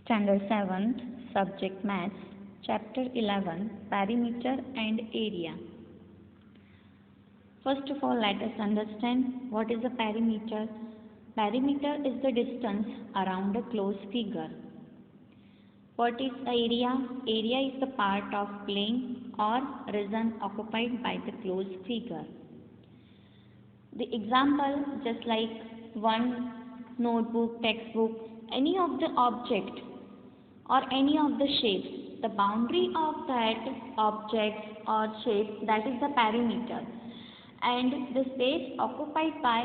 Standard 7th, Subject Maths, Chapter 11, Perimeter and Area. First of all, let us understand what is a perimeter. Perimeter is the distance around a closed figure. What is area? Area is the part of plane or region occupied by the closed figure. The example, just like one notebook, textbook, any of the object or any of the shapes, the boundary of that object or shape, that is the perimeter, and the space occupied by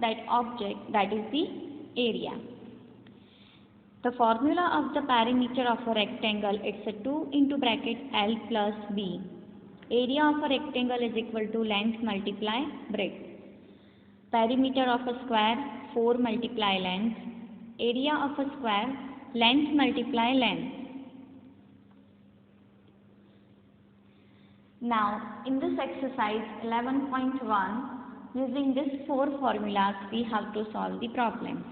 that object, that is the area. The formula of the perimeter of a rectangle, it's a 2 into bracket L plus B. Area of a rectangle is equal to length multiply breadth. Perimeter of a square, 4 multiply length. Area of a square, length multiply length. Now, in this exercise 11.1, using these 4 formulas, we have to solve the problems.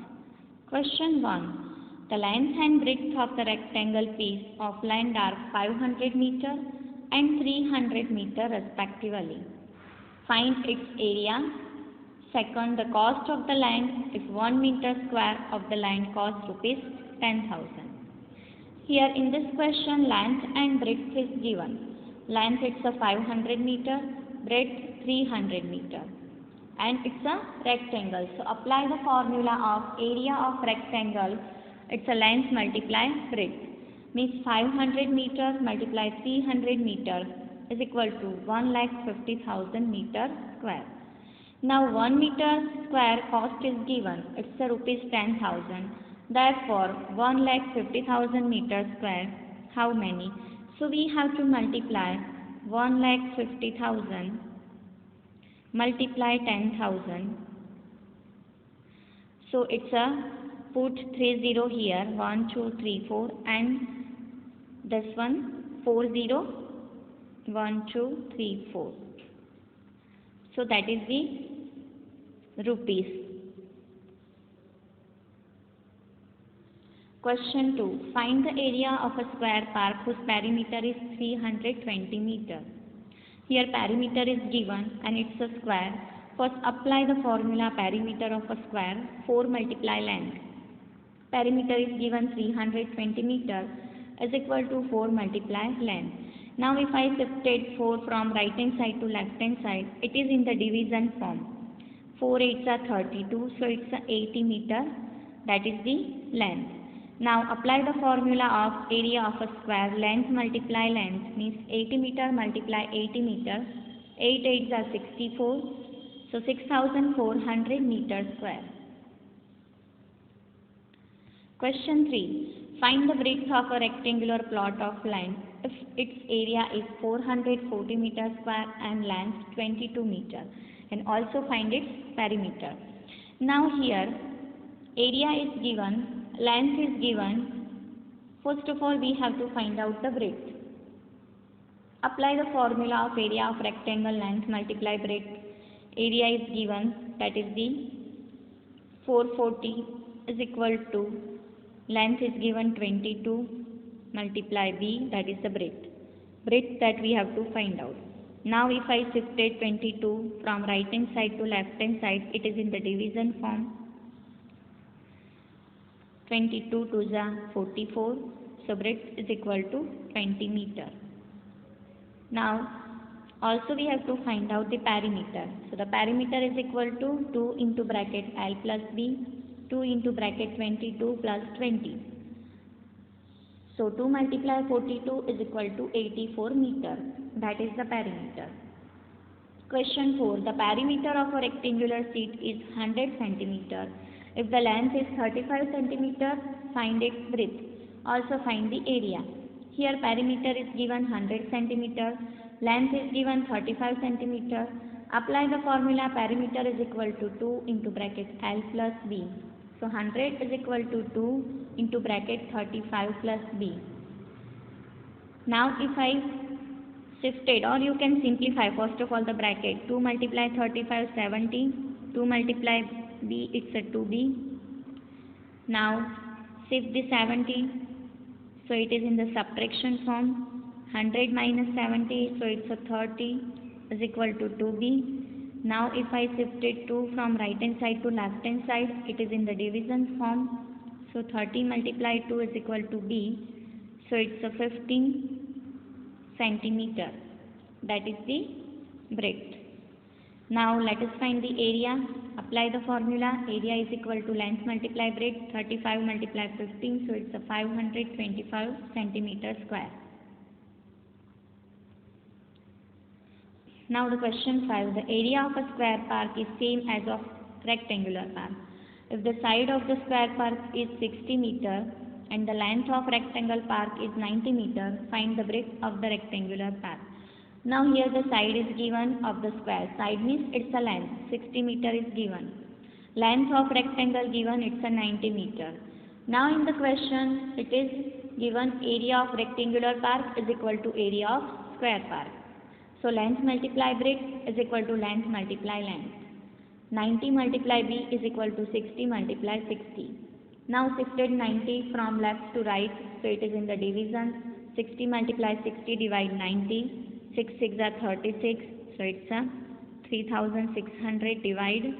Question 1. The length and breadth of the rectangle piece of land are 500 meter and 300 meter respectively. Find its area. Second, the cost of the land, if 1 meter square of the land costs rupees 10,000. Here in this question, length and breadth is given. Length it's a 500 meter, breadth 300 meter, and it's a rectangle. So apply the formula of area of rectangle. It's a length multiply breadth. Means 500 meter multiply 300 meter is equal to 1,50,000 meter square. Now 1 meter square cost is given. It's a rupees 10,000. Therefore 1,50,000 meter square. How many? So we have to multiply 1,50,000 multiply 10,000. So it's a put 30 here, 1, 2, 3, 4, and this one 40, 1, 2, 3, 4. So that is the rupees. Question 2. Find the area of a square park whose perimeter is 320 meter. Here perimeter is given and it's a square. First apply the formula perimeter of a square, 4 multiply length. Perimeter is given 320 meter is equal to 4 multiply length. Now if I shifted 4 from right hand side to left hand side, it is in the division form. 4 8s are 32, so it's a 80 meter, that is the length. Now apply the formula of area of a square, length multiply length, means 80 meter multiply 80 meter, 8 8s are 64, so 6,400 meter square. Question 3. Find the breadth of a rectangular plot of land if its area is 440 meter square and length 22 meter, and also find its perimeter. Now here area is given, length is given. First of all we have to find out the breadth. Apply the formula of area of rectangle, length multiply breadth. Area is given, that is the 440 is equal to length is given 22 multiply b, that is the breadth. Breadth that we have to find out. Now if I shifted 22 from right hand side to left hand side, it is in the division form. 22 to the 44, so breadth is equal to 20 meter. Now also we have to find out the perimeter. So the perimeter is equal to 2 into bracket L plus B, 2 into bracket 22 plus 20. So 2 multiply 42 is equal to 84 meter. That is the perimeter. Question 4. The perimeter of a rectangular sheet is 100 centimeter. If the length is 35 centimeter, find its breadth. Also find the area. Here perimeter is given 100 centimeter. Length is given 35 centimeter. Apply the formula perimeter is equal to 2 into bracket L plus B. So 100 is equal to 2 into bracket 35 plus B. Now if I shifted, or you can simplify first of all the bracket, 2 multiply 35 70, 2 multiply B, it's a 2B. Now shift the 70 So it is in the subtraction form. 100 minus 70, so it's a 30 is equal to 2b. Now if I shifted 2 from right hand side to left hand side, it is in the division form. So 30 multiplied 2 is equal to b. So it's a 15 centimeter. That is the breadth. Now let us find the area. Apply the formula. Area is equal to length multiply breadth. 35 multiply 15, so it's a 525 centimeter square. Now the question 5. The area of a square park is same as of rectangular park. If the side of the square park is 60 meter and the length of rectangle park is 90 meter, find the breadth of the rectangular park. Now here the side is given of the square. Side means it's a length. 60 meter is given. Length of rectangle given, it's a 90 meter. Now in the question it is given area of rectangular park is equal to area of square park. So length multiply breadth is equal to length multiply length. 90 multiply b is equal to 60 multiply 60. Now shifted 90 from left to right, so it is in the division. 60 multiply 60 divide 90. 6 6 are 36, so it's a 3600 divide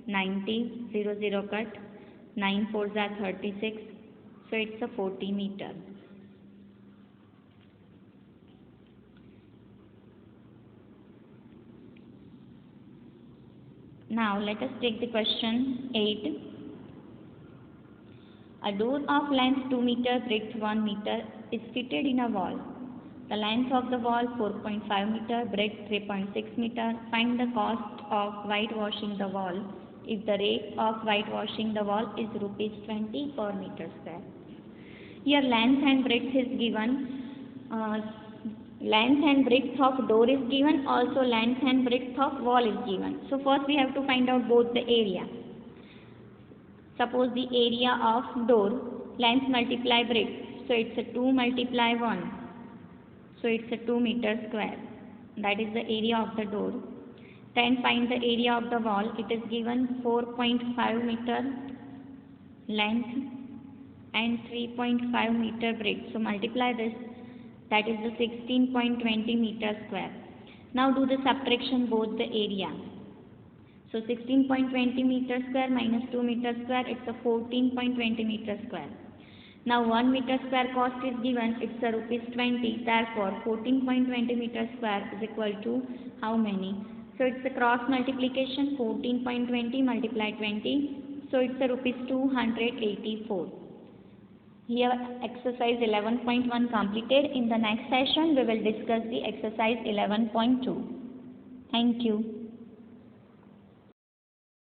90, 0 0 cut. 9 4s are 36, so it's a 40 meter. Now let us take the question 8. A door of length 2 meter, breadth 1 meter is fitted in a wall. The length of the wall 4.5 meter, breadth 3.6 meter. Find the cost of whitewashing the wall if the rate of whitewashing the wall is rupees 20 per meter square. Here length and breadth is given. Length and breadth of door is given, also length and breadth of wall is given. So first we have to find out both the area. Suppose the area of door, length multiply breadth, so it's a 2 multiply 1, so it's a 2 meter square. That is the area of the door. Then find the area of the wall. It is given 4.5 meter length and 3.5 meter breadth. So multiply this. That is the 16.20 meter square. Now do the subtraction both the area. So 16.20 meter square minus 2 meter square, it's a 14.20 meter square. Now 1 meter square cost is given, it's a rupees 20. Therefore 14.20 meter square is equal to how many? So it's a cross multiplication. 14.20 multiply 20. So it's a rupees 284. Here exercise 11.1 completed. In the next session we will discuss the exercise 11.2. Thank you.